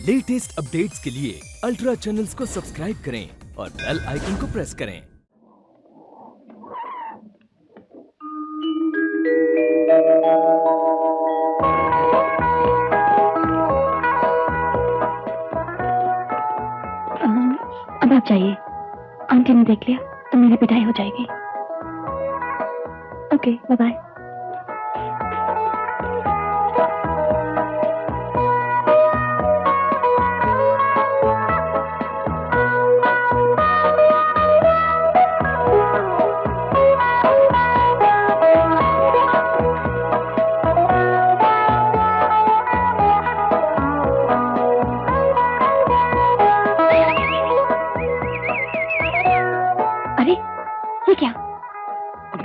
Latest updates के लिए ultra channels को सब्सक्राइब करें और बेल आइकन को प्रेस करें। अब आप जाइए, आंटी ने देख लिया तो मेरी पिटाई हो जाएगी। Okay, bye bye.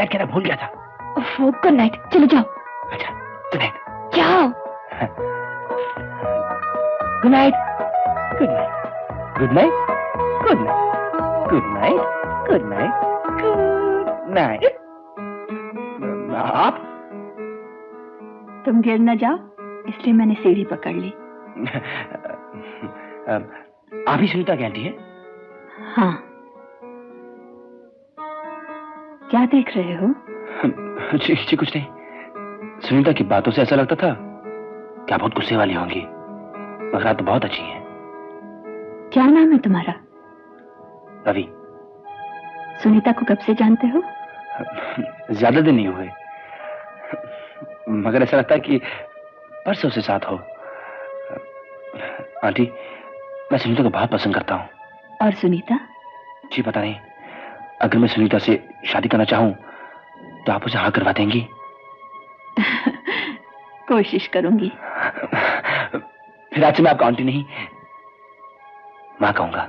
कहना भूल गया था। गुड नाइट, चलो जाओ। अच्छा, गुड नाइट। जाओ। Good night, good night, good night, good night, good night, good night, good night. आप? तुम गिर न जाओ इसलिए मैंने सीढ़ी पकड़ ली। आप ही सुनीता की आंटी हैं? हाँ। क्या देख रहे हो? जी कुछ नहीं। सुनीता की बातों से ऐसा लगता था क्या बहुत गुस्से वाली होंगी, मगर आप तो बहुत अच्छी हैं। क्या नाम है तुम्हारा? रवि। सुनीता को कब से जानते हो? ज्यादा दिन नहीं हुए, मगर ऐसा लगता है कि परसों से साथ हो। आंटी, मैं सुनीता को बहुत पसंद करता हूँ। और सुनीता? जी पता नहीं, अगर मैं सुनीता से शादी करना चाहूं तो आप उसे हाँ करवा देंगी? कोशिश करूंगी। फिर आज से मैं आपका आंटी नहीं, मां कहूंगा।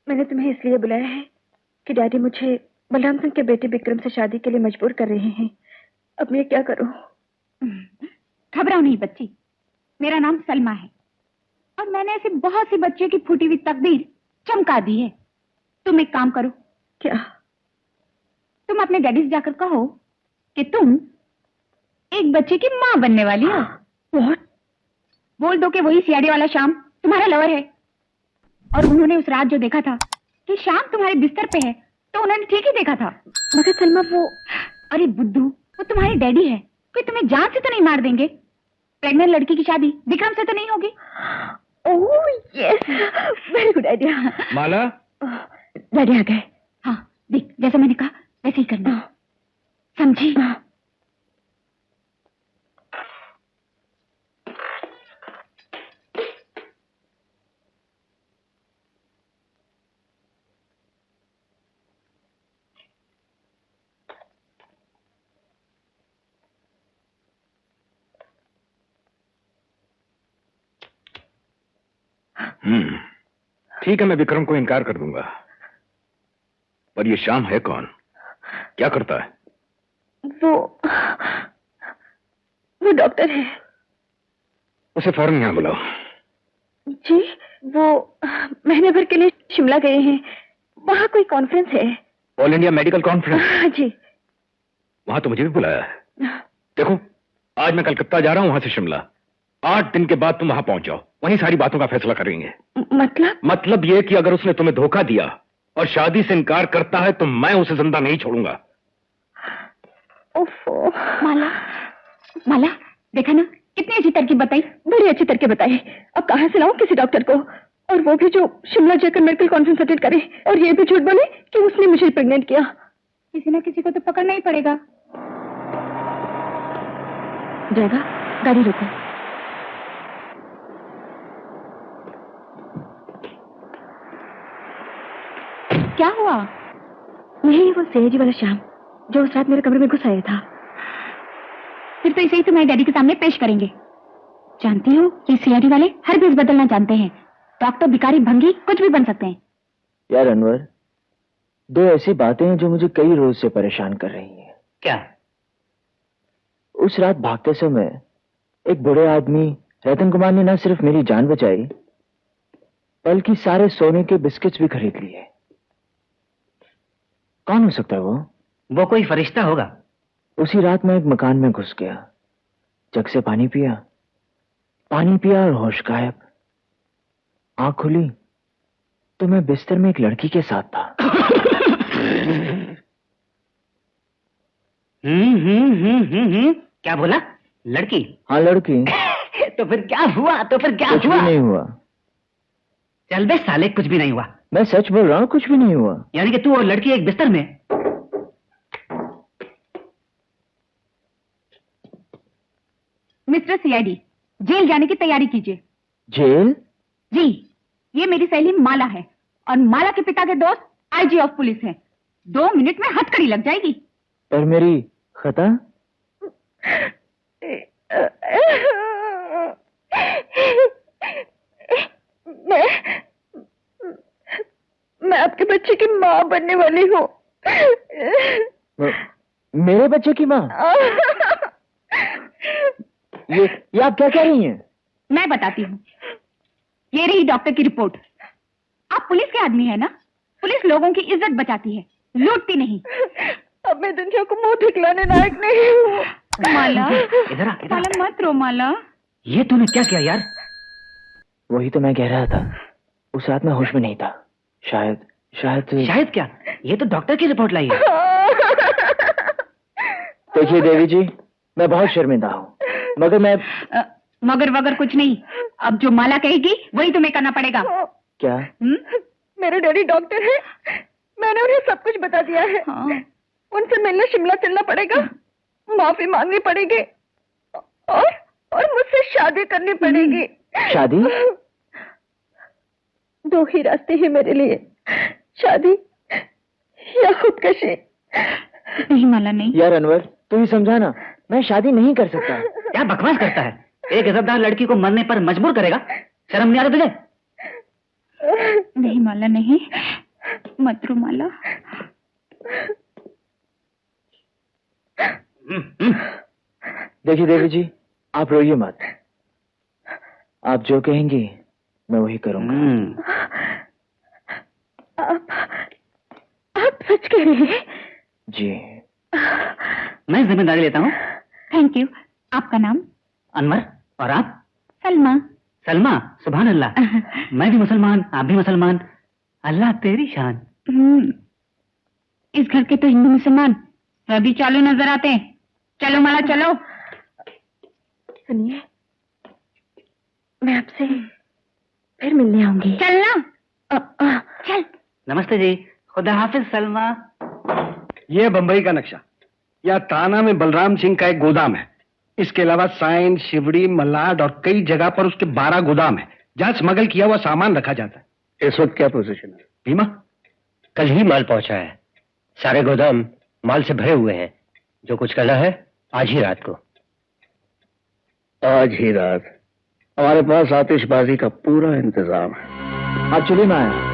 मैंने तुम्हें इसलिए बुलाया है कि डैडी मुझे बलराम सिंह के बेटे विक्रम से शादी के लिए मजबूर कर रहे हैं। अब मैं क्या करूं? घबराओ नहीं बच्ची, मेरा नाम सलमा है और मैंने ऐसे बहुत सी बच्चियों की फूटी हुई तकदीर चमका दी है। तुम एक काम करो। क्या? तुम अपने डैडी से जाकर कहो कि तुम एक बच्चे की मां बनने वाली हो। What? बोल दो कि वही सीआईडी वाला श्याम तुम्हारा लवर है और उन्होंने उस रात जो देखा था कि श्याम तुम्हारे बिस्तर पे है तो उन्होंने ठीक ही देखा था। मगर सलमा वो... अरे बुद्धू, वो तुम्हारे डैडी है, कोई तुम्हें जान से तो नहीं मार देंगे? प्रेग्नेंट लड़की की शादी विक्रम से तो नहीं होगी? Oh yes, very good idea. Mala, daddy आ गए। हाँ देख, जैसा मैंने कहा वैसे ही करना, समझी? ठीक है, मैं विक्रम को इनकार कर दूंगा, पर ये श्याम है कौन? क्या करता है? वो डॉक्टर है। उसे फौरन यहां बुलाओ। जी, वो महीने भर के लिए शिमला गए हैं, वहां कोई कॉन्फ्रेंस है। All India medical conference? जी। वहां तो मुझे भी बुलाया है। देखो, आज मैं कलकत्ता जा रहा हूं, वहां से शिमला। 8 दिन के बाद तुम वहां पहुंच जाओ, वहीं सारी बातों का फैसला करेंगे। मतलब ये कि अगर उसने तुम्हें धोखा दिया और शादी से इनकार करता है तो मैं उसे जिंदा नहीं छोड़ूंगा। ओफो। माला, देखा ना कितनी अच्छी तरकीब बताई? बड़ी अच्छी तरकीब बताई। अब कहां से लाऊं किसी डॉक्टर को, और वो भी जो शिमला जाकर मेडिकल कॉन्फ्रेंस अटेंड करे और ये भी झूठ बोले कि उसने मुझे प्रेग्नेंट किया। किसी ना किसी को तो पकड़ना ही पड़ेगा। जाएगा, गाड़ी रोको। क्या हुआ? यही वो सीआईडी वाला श्याम जो उस रात मेरे कमरे में घुस आया था। फिर तो इसे ही तुम्हारे डैडी के सामने पेश करेंगे। जानती हो, ये सीआईडी वाले हर भेष बदलना जानते हैं। डॉक्टर, भिखारी, भंगी कुछ भी बन सकते हैं। यार अनवर, 2 ऐसी बातें हैं जो मुझे कई रोज से परेशान कर रही हैं। क्या? उस रात भागते समय एक बूढ़े आदमी रतन कुमार ने न सिर्फ मेरी जान बचाई बल्कि सारे सोने के बिस्किट्स भी खरीद लिए। कौन हो सकता है वो? वो कोई फरिश्ता होगा। उसी रात मैं एक मकान में घुस गया, जग से पानी पिया और होश गायब। आंख खुली तो मैं बिस्तर में एक लड़की के साथ था। क्या बोला? लड़की? हाँ, लड़की। तो फिर क्या हुआ? कुछ भी नहीं हुआ। चल बे साले, कुछ भी नहीं हुआ। मैं सच बोल रहा हूँ, कुछ भी नहीं हुआ। यानी कि तू और लड़की एक बिस्तर में? मिस्टर सीआईडी, जेल जाने की तैयारी कीजिए। जेल? जी, ये मेरी सहेली माला है और माला के पिता के दोस्त आईजी ऑफ पुलिस हैं। 2 मिनट में हथकड़ी लग जाएगी। पर मेरी खता? मैं आपके बच्चे की माँ बनने वाली हूँ। मेरे बच्चे की माँ? ये आप क्या कह रही हैं? मैं बताती हूँ। ये रही डॉक्टर की रिपोर्ट। आप पुलिस के आदमी है ना? पुलिस लोगों की इज्जत बचाती है, लूटती नहीं। अब मैं दुनिया को मुंह दिखलाने लायक नहीं हूँ। माला, इधर आ। माला मत रो माला। ये तूने क्या किया यार? वही तो मैं कह रहा था, उस रात मैं होश में नहीं था। शायद क्या? ये तो डॉक्टर की रिपोर्ट लाई है। देखिए देवी जी, मैं बहुत शर्मिंदा हूँ, मगर मैं मगर वगर कुछ नहीं। अब जो माला कहेगी वही तुम्हें करना पड़ेगा। क्या? मेरे डैडी डॉक्टर है, मैंने उन्हें सब कुछ बता दिया है। हाँ। उनसे मिलने शिमला चलना पड़ेगा, माफी मांगनी पड़ेगी और मुझसे शादी करनी पड़ेगी। शादी? 2 ही रास्ते हैं मेरे लिए, शादी या खुदकशी। नहीं माला, नहीं। यार अनवर, तू ही समझा ना, मैं शादी नहीं कर सकता। क्या बकवास करता है? एक इज्जतदार लड़की को मरने पर मजबूर करेगा? शर्म नहीं आ रहा तुझे? नहीं माला, नहीं, मत रो माला। देखिए देवी जी, आप रोइए मत। आप जो कहेंगी मैं वही करूंगा। आप सच कह रहे हैं? जी। मैं जिम्मेदारी लेता हूँ। Thank you. आपका नाम? अनवर। और आप? सलमा। सलमा? सुभान अल्लाह। मैं भी मुसलमान, आप भी मुसलमान। अल्लाह तेरी शान। इस घर के तो हिंदू मुसलमान सभी चालू नजर आते हैं। चलो माला, चलो। सुनिए, मैं आपसे फिर मिलने आऊंगी। चलना। चल। नमस्ते जी। खुदा हाफिज सलमा। ये बंबई का नक्शा। यह ताना में बलराम सिंह का एक गोदाम है। इसके अलावा साइन, शिवड़ी, मलाड और कई जगह पर उसके 12 गोदाम है जहां स्मगल किया हुआ सामान रखा जाता है। इस वक्त क्या पोजीशन है? भीमा, कल ही माल पहुंचा है। सारे गोदाम माल से भरे हुए हैं। जो कुछ करना है आज ही रात को। आज ही रात? हमारे पास आतिशबाजी का पूरा इंतजाम है। आप चलिए, मैं आया।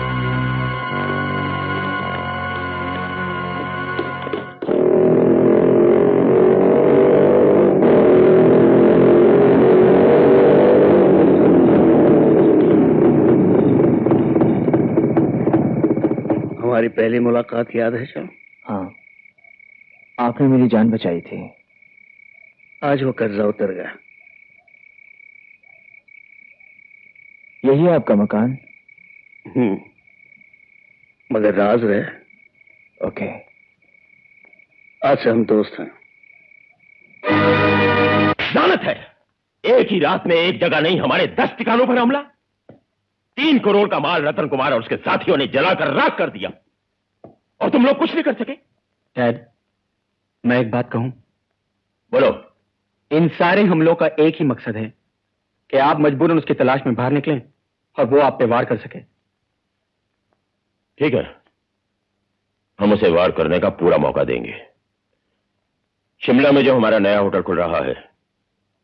हमारी पहली मुलाकात याद है श्याम? हाँ, आपने मेरी जान बचाई थी। आज वो कर्जा उतर गया। यही है आपका मकान? मगर राज रहे। ओके। आज से हम दोस्त हैं। लानत है, एक ही रात में एक जगह नहीं हमारे 10 ठिकानों पर हमला। 3 करोड़ का माल रतन कुमार और उसके साथियों ने जलाकर राख कर दिया और तुम लोग कुछ नहीं कर सके। डैड, मैं एक बात कहूं? बोलो। इन सारे हमलों का एक ही मकसद है कि आप मजबूरन उसकी तलाश में बाहर निकलें और वो आप पे वार कर सके। ठीक है, हम उसे वार करने का पूरा मौका देंगे। शिमला में जो हमारा नया होटल खुल रहा है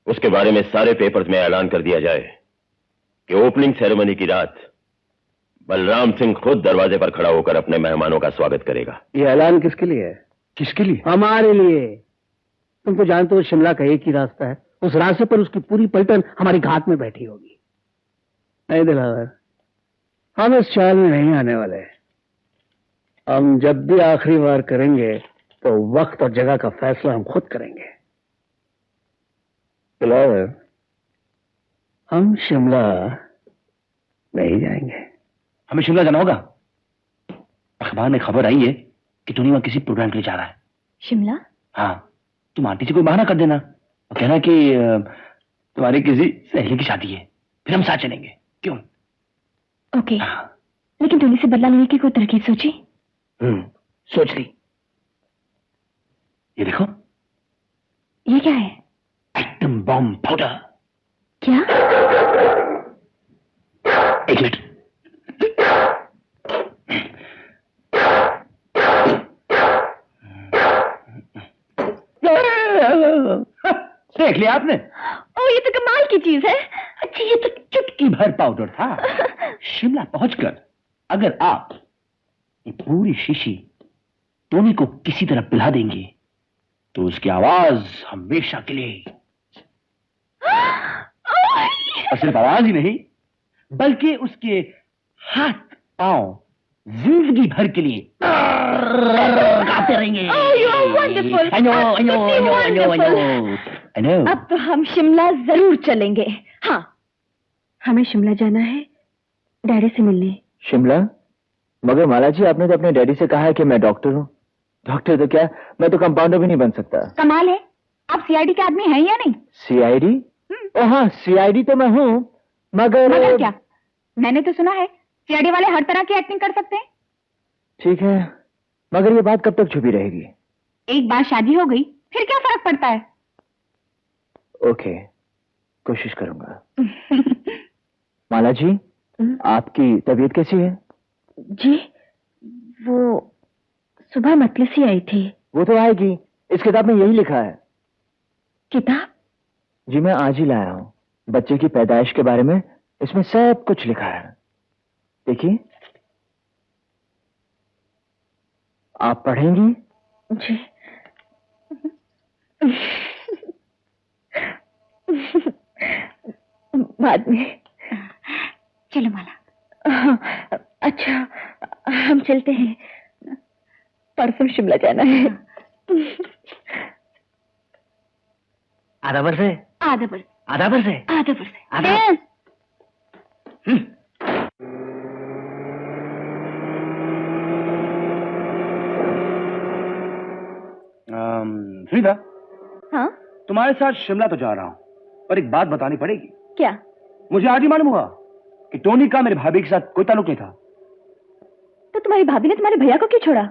उसके बारे में सारे पेपर्स में ऐलान कर दिया जाए कि ओपनिंग सेरेमनी की रात बलराम सिंह खुद दरवाजे पर खड़ा होकर अपने मेहमानों का स्वागत करेगा। ये ऐलान किसके लिए है? किसके लिए? हमारे लिए। तुम तो जानते हो शिमला का एक ही रास्ता है, उस रास्ते पर उसकी पूरी पलटन हमारी घाट में बैठी होगी। नहीं दिलावर, हम इस चाल में नहीं आने वाले। हम जब भी आखिरी वार करेंगे तो वक्त और जगह का फैसला हम खुद करेंगे। फिलहाल हम शिमला नहीं जाएंगे। हमें शिमला जाना होगा। अखबार में खबर आई है कि टोनी वहां किसी प्रोग्राम के लिए जा रहा है। शिमला? हाँ, तुम आंटी से कोई बहाना कर देना और कहना कि तुम्हारी किसी सहेली की शादी है, फिर हम साथ चलेंगे। क्यों? ओके। लेकिन टोनी से बदला लेने की कोई तरकीब सोची? सोच ली। ये देखो। ये क्या है? Atom bomb powder. क्या? एक मिनट। देख लिया आपने? ओ, ये तो कमाल की चीज है। अच्छा, ये तो चुटकी भर पाउडर था। शिमला पहुंचकर अगर आप ये पूरी शीशी टोनी को किसी तरह पिला देंगे तो उसकी आवाज हमेशा के लिए, और सिर्फ आवाज ही नहीं बल्कि उसके हाथ पांव जिंदगी भर के लिए गाते रहेंगे। I know. अब तो हम शिमला जरूर चलेंगे। हाँ, हमें शिमला जाना है डैडी से मिलने। शिमला? मगर माला जी, आपने तो अपने डैडी से कहा है कि मैं डॉक्टर हूँ। डॉक्टर तो क्या, मैं तो कंपाउंडर भी नहीं बन सकता। कमाल है, आप सीआईडी के आदमी हैं या नहीं? सीआईडी? ओ हाँ, सीआईडी तो मैं हूँ, मगर क्या? मैंने तो सुना है सीआईडी वाले हर तरह की एक्टिंग कर सकते हैं। ठीक है, मगर ये बात कब तक छुपी रहेगी? एक बार शादी हो गई फिर क्या फर्क पड़ता है? ओके, कोशिश करूंगा। माला जी, आपकी तबीयत कैसी है? जी, वो सुबह मतली से आई थी। वो तो आएगी, इस किताब में यही लिखा है। किताब? जी, मैं आज ही लाया हूँ। बच्चे की पैदाइश के बारे में इसमें सब कुछ लिखा है। देखिए, आप पढ़ेंगी? जी। बाद में। चलो माला। अच्छा, हम चलते हैं, परसों शिमला जाना है। आधा वर्ष है। आधा वर्ष। आधा वर्ष है। आधा वर्ष। आधा। सुनीता। हाँ? तुम्हारे साथ शिमला तो जा रहा हूँ, पर एक बात बतानी पड़ेगी। क्या? मुझे आज ही मालूम हुआ कि टोनी का मेरे भाभी के साथ कोई ताल्लुक नहीं था। तो तुम्हारी भाभी ने तुम्हारे भैया को क्यों छोड़ा?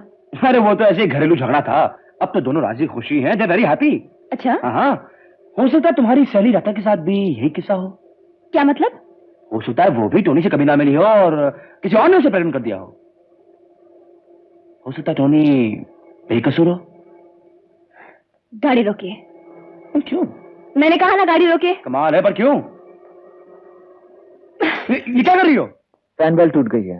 अरे वो तो ऐसे ही घरेलू झगड़ा था। अब तो दोनों राजी खुशी हैं, दे वेरी हैप्पी। अच्छा? हाँ, हो सकता है तुम्हारी सहेली रता के साथ भी यही किस्सा हो। क्या मतलब? हो सकता है वो भी टोनी से कभी ना मिली हो और किसी और ने उसे प्रेग्नेंट कर दिया हो सकता है टोनी बेकसूर हो। गाड़ी रोकिए। क्यों? मैंने कहा ना गाड़ी रोकिए। कमाल है, पर क्यों? ये क्या कर रही हो? फैन बेल्ट टूट गई है।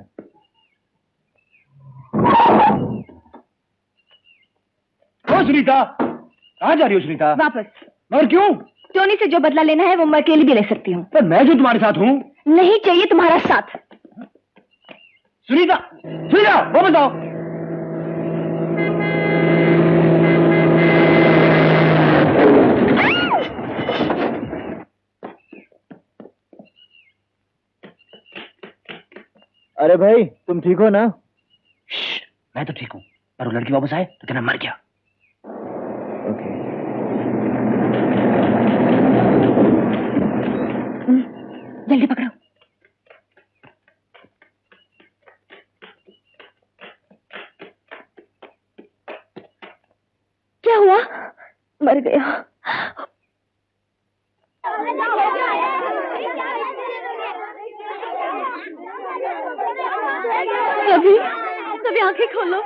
ओ सुनीता, कहाँ जा रही हो सुनीता? वापस। और क्यों? टोनी से जो बदला लेना है वो मैं अकेली भी ले सकती हूँ। पर मैं जो तुम्हारे साथ हूँ। नहीं चाहिए तुम्हारा साथ। सुनीता, सुनीता, वापस आओ। अरे भाई, तुम ठीक हो ना? मैं तो ठीक हूँ, पर वो लड़की वापस आए तो कहना मर गया। ओके। जल्दी पकड़ो। क्या हुआ? मर गया। रवि, रवि आंखें खोलो।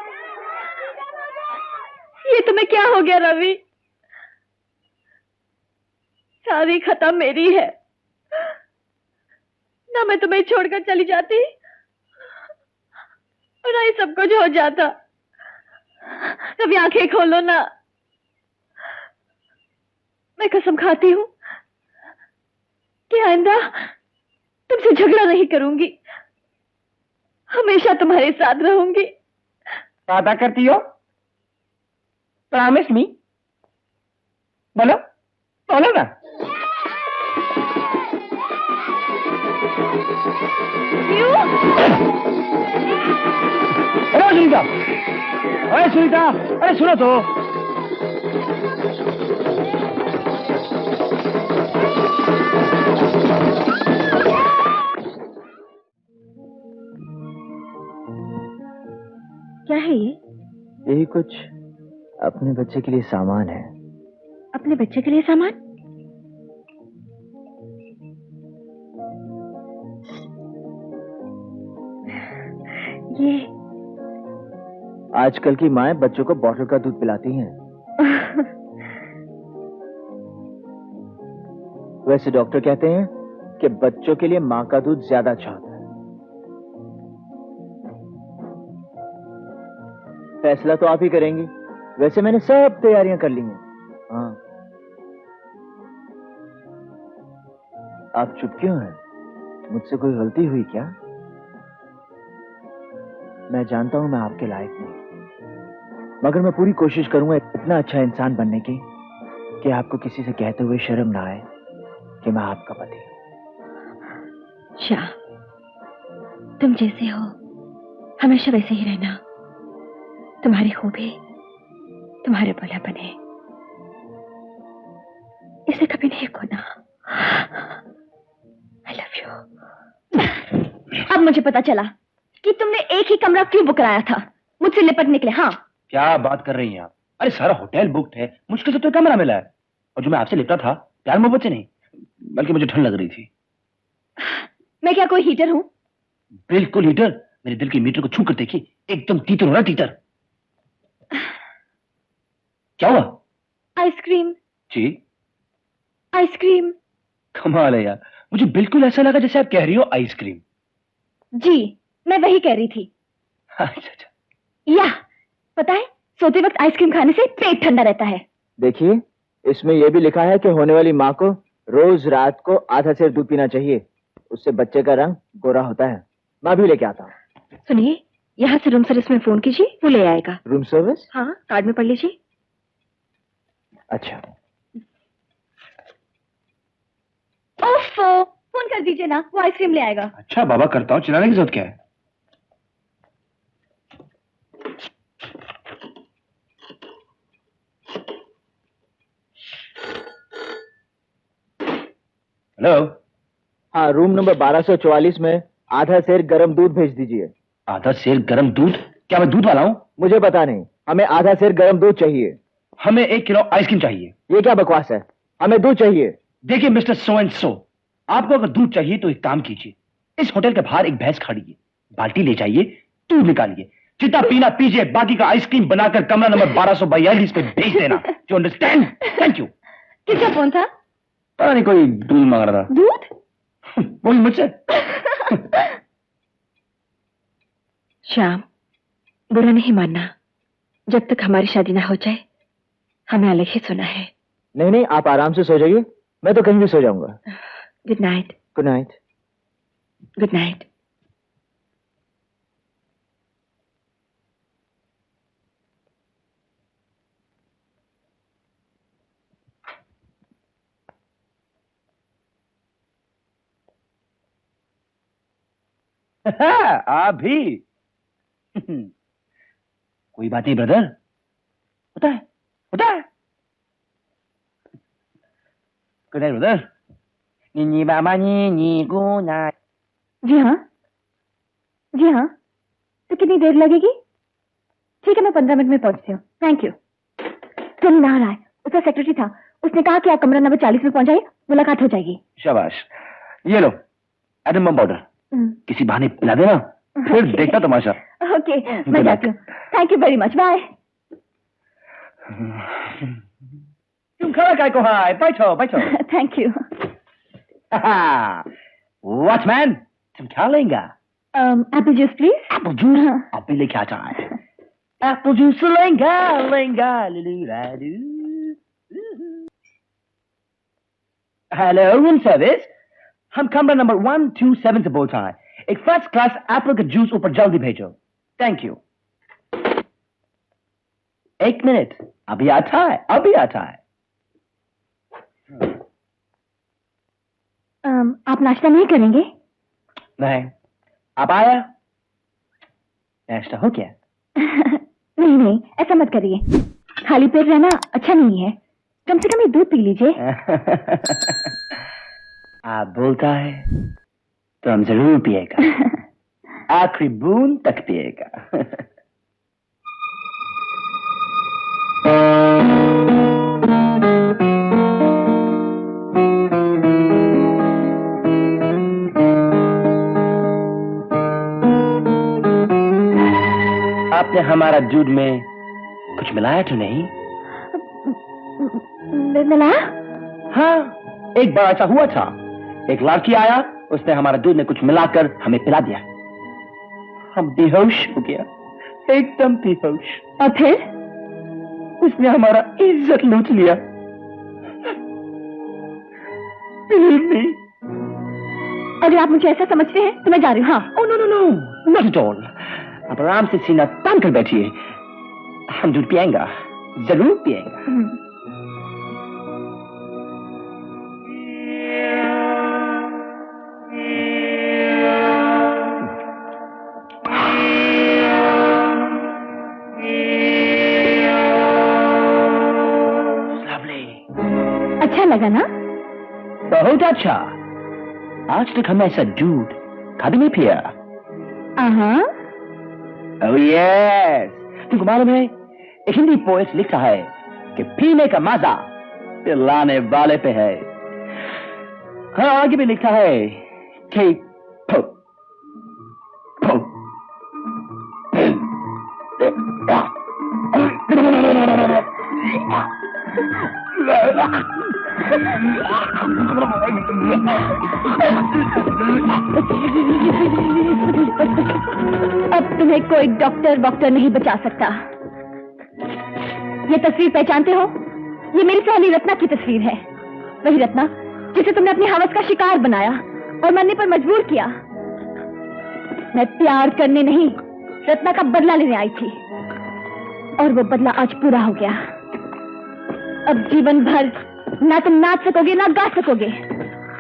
ये तुम्हें क्या हो गया रवि? सारी खत्म मेरी है ना, मैं तुम्हें छोड़कर चली जाती और ना ये सब कुछ हो जाता। रवि आंखें खोलो ना, मैं कसम खाती हूँ कि आइंदा तुमसे झगड़ा नहीं करूंगी, हमेशा तुम्हारे साथ रहूंगी। वादा करती हो? Promise me. बोलो बोलो ना। अरे सुनीता, अरे सुनीता, अरे सुनो तो। क्या है ये? यही कुछ अपने बच्चे के लिए सामान है। अपने बच्चे के लिए सामान? ये आजकल की माएं बच्चों को बॉटल का दूध पिलाती हैं। वैसे डॉक्टर कहते हैं कि बच्चों के लिए मां का दूध ज्यादा अच्छा होता है। फैसला तो आप ही करेंगी। वैसे मैंने सब तैयारियां कर ली हैं। हाँ, आप चुप क्यों हैं? मुझसे कोई गलती हुई क्या? मैं जानता हूं मैं आपके लायक नहीं, मगर मैं पूरी कोशिश करूंगा इतना अच्छा इंसान बनने की कि आपको किसी से कहते हुए शर्म ना आए कि मैं आपका पति हूं। श्याम, तुम जैसे हो हमेशा वैसे ही रहना। तुम्हारी खूबी, तुम्हारे भलापन है, इसे कभी नहीं खोना। I love you. अब मुझे पता चला कि तुमने एक ही कमरा क्यों बुक कराया था, मुझसे लिपटने के लिए। हाँ, क्या बात कर रही हैं आप? अरे सारा होटल बुक्ड है, मुश्किल से तो कमरा मिला है। और जो मैं आपसे लिपटा था प्यार मोहब्बत से नहीं, बल्कि मुझे ठंड लग रही थी। मैं क्या कोई हीटर हूं? बिल्कुल हीटर। मेरे दिल के मीटर को छू कर देखिए, एकदम तीतर हो रहा तीतर। क्या हुआ? आइसक्रीम। जी? आइसक्रीम। कमाल है यार, मुझे बिल्कुल ऐसा लगा जैसे आप कह रही हो आइसक्रीम। जी, मैं वही कह रही थी। अच्छा। या पता है, सोते वक्त आइसक्रीम खाने से पेट ठंडा रहता है। देखिए, इसमें यह भी लिखा है कि होने वाली माँ को रोज रात को आधा सेर दूध पीना चाहिए, उससे बच्चे का रंग गोरा होता है। मैं भी लेके आता हूँ। सुनिए, यहाँ से रूम सर्विस में फोन कीजिए, वो ले आएगा। Room service? हाँ, कार्ड में पढ़ लीजिए। अच्छा। ओफो, फोन कर दीजिए ना, वो आइसक्रीम ले आएगा। अच्छा बाबा, करता हूँ। चिल्लाने की जरूरत क्या है? हेलो। हाँ, रूम नंबर 1244 में आधा सेर गर्म दूध भेज दीजिए। आधा सेर गर्म दूध? क्या मैं दूध वाला हूँ? मुझे पता नहीं, हमें आधा सेर गर्म दूध चाहिए। हमें 1 किलो आइसक्रीम चाहिए। ये क्या बकवास है? हमें दूध चाहिए। देखिए मिस्टर सो एंड सो, आपको अगर दूध चाहिए तो एक काम कीजिए, इस होटल के बाहर एक भैंस खड़ी है, बाल्टी ले जाइए, दूध निकालिए, जितना पीना पीजिए, बाकी का आइसक्रीम बनाकर कमरा नंबर 1242 पे भेज देना। You understand? Thank you. किसका फोन था? पता नहीं, कोई दूध मांग रहा था। दूध? वही मुझसे। श्याम, बुरा नहीं मानना, जब तक हमारी शादी ना हो जाए हमें अलग ही सोना है। नहीं नहीं, आप आराम से सो जाइए, मैं तो कहीं भी सो जाऊंगा। Good night. Good night. Good night. आप भी? कोई बात नहीं ब्रदर, होता है होता है। Good night brother. नी बाबा नी गुड नाइट। जी हाँ, जी हाँ। तो कितनी देर लगेगी? ठीक है, मैं 15 मिनट में पहुंचती हूँ। Thank you. तुम ना रहा है, उसका सेक्रेटरी था, उसने कहा कि आप कमरा नंबर 40 में पहुंच जाइए, मुलाकात हो जाएगी। शाबाश। ये लो एडम बम पाउडर, किसी बहाने पिला देना, फिर देखना तमाशा। ओके, मैं जाती हूँ। Thank you very much, bye. तुम खड़ा काय को? हाय, बैठो बैठो। Thank you. वॉचमैन, तुम क्या लेंगे? Apple juice please. Apple juice? आप भी लेके आ जाए। एप्पल जूस लेंगे लेंगे। हेलो रूम सर्विस, हम कमरा नंबर 127 से बोल रहे हैं। एक फर्स्ट क्लास एप्पल का जूस ऊपर जल्दी भेजो। Thank you. एक मिनट, अभी आता है, अभी आता है। आप नाश्ता नहीं करेंगे? नहीं, आप आया, नाश्ता हो गया। नहीं नहीं, ऐसा मत करिए, खाली पेट रहना अच्छा नहीं है, कम से कम ये दूध पी लीजिए। आप बोलता है तो हम जरूर पिएगा, आखिरी बूंद तक पिएगा। आपने हमारा दूध में कुछ मिलाया तो नहीं? मिलाया? हाँ, एक बार ऐसा हुआ था, एक लड़की आया, उसने हमारा दूध में कुछ मिलाकर हमें पिला दिया, हम बेहोश हो गया, एकदम बेहोश। और फिर? उसने हमारा इज्जत लूट लिया। Believe me. अगर आप मुझे ऐसा समझते हैं तो मैं जा रही हूँ। हाँ। Oh no no no, not at all. आप आराम से सीना तान कर बैठिए, हम दूध पिएंगे, जरूर पिएंगे। अच्छा लगा ना? बहुत अच्छा, आज तक हमने ऐसा दूध कभी नहीं पिया। Oh yes, तुमको मालूम है, एक हिंदी पोएट लिखता है कि पीने का मजा पिलाने वाले पे है। हाँ, आगे भी लिखता है कि पो, पो, अब तुम्हें कोई डॉक्टर नहीं बचा सकता। ये तस्वीर पहचानते हो? ये मेरी सहेली रत्ना की तस्वीर है, वही रत्ना जिसे तुमने अपनी हवस का शिकार बनाया और मरने पर मजबूर किया। मैं प्यार करने नहीं, रत्ना का बदला लेने आई थी, और वो बदला आज पूरा हो गया। अब जीवन भर ना तुम नाच सकोगे ना गा सकोगे,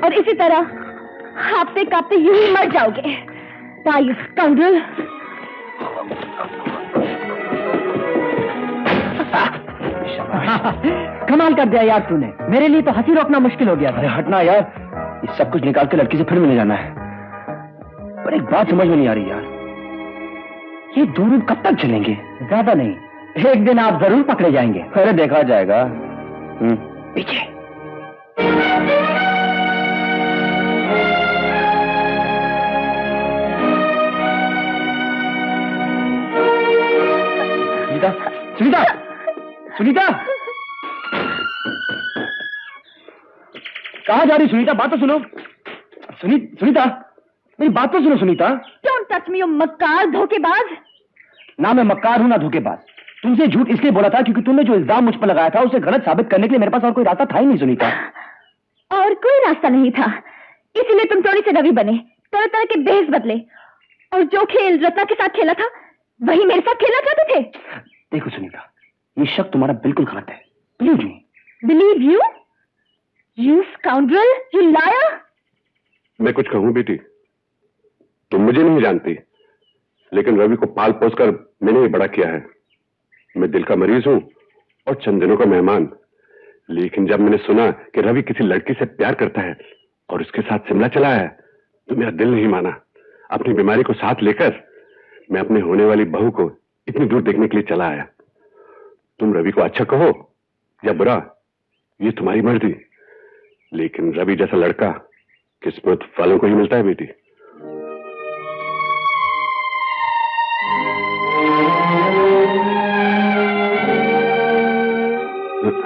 और इसी तरह कांपते कांपते यूं ही मर जाओगे। You scoundrel! कमाल कर दिया यार तूने, मेरे लिए तो हंसी रोकना मुश्किल हो गया था। अरे हटना यार, ये सब कुछ निकाल के लड़की से फिर मिलने जाना है। पर एक बात समझ में नहीं आ रही यार, ये दो दिन कब तक चलेंगे? ज्यादा नहीं, एक दिन आप जरूर पकड़े जाएंगे। अरे देखा जाएगा। पीछे सुनीता, सुनीता, कहाँ जा रही सुनीता? बात तो सुनो। सुनीता, मेरी बात तो सुनो Sunita. Don't touch me, you मक्कार धोखेबाज। ना मैं मक्कार हूं ना धोखेबाज। तुमसे झूठ इसलिए बोला था क्योंकि तुमने जो इल्जाम मुझ पर लगाया था उसे गलत साबित करने के लिए मेरे पास और कोई रास्ता था ही नहीं सुनीता। और कोई रास्ता नहीं था, इसीलिए तुम चोरी से रवि बने, तरह तरह के भेष बदले, और जो खेल रत्ना के साथ खेला था वही मेरे साथ खेलना चाहते थे। देखो सुनीता, ये शक तुम्हारा बिल्कुल गलत है। Believe me. Believe you? You scoundrel, you liar. मैं कुछ कहूं बेटी, तुम मुझे नहीं जानती, लेकिन रवि को पाल पोस कर मैंने ही बड़ा किया है। मैं दिल का मरीज हूं और चंद दिनों का मेहमान, लेकिन जब मैंने सुना कि रवि किसी लड़की से प्यार करता है और उसके साथ शिमला चला है, तो मेरा दिल नहीं माना। अपनी बीमारी को साथ लेकर मैं अपने होने वाली बहू को इतनी दूर देखने के लिए चला आया। तुम रवि को अच्छा कहो या बुरा, ये तुम्हारी मर्जी, लेकिन रवि जैसा लड़का किस्मत वालों को ही मिलता है बेटी।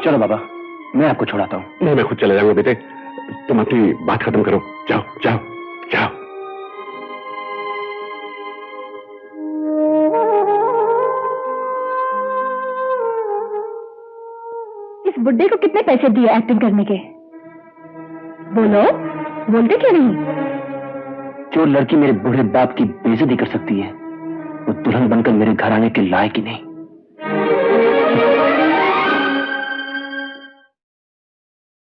चलो बाबा, मैं आपको छोड़ाता हूं। नहीं, मैं खुद चला जाऊंगा बेटे, तुम अपनी बात खत्म करो। जाओ जाओ जाओ। इस बुड्ढे को कितने पैसे दिए एक्टिंग करने के? बोलो, बोलते क्यों नहीं? जो लड़की मेरे बूढ़े बाप की बेइज्जती कर सकती है, वो दुल्हन बनकर मेरे घर आने के लायक ही नहीं।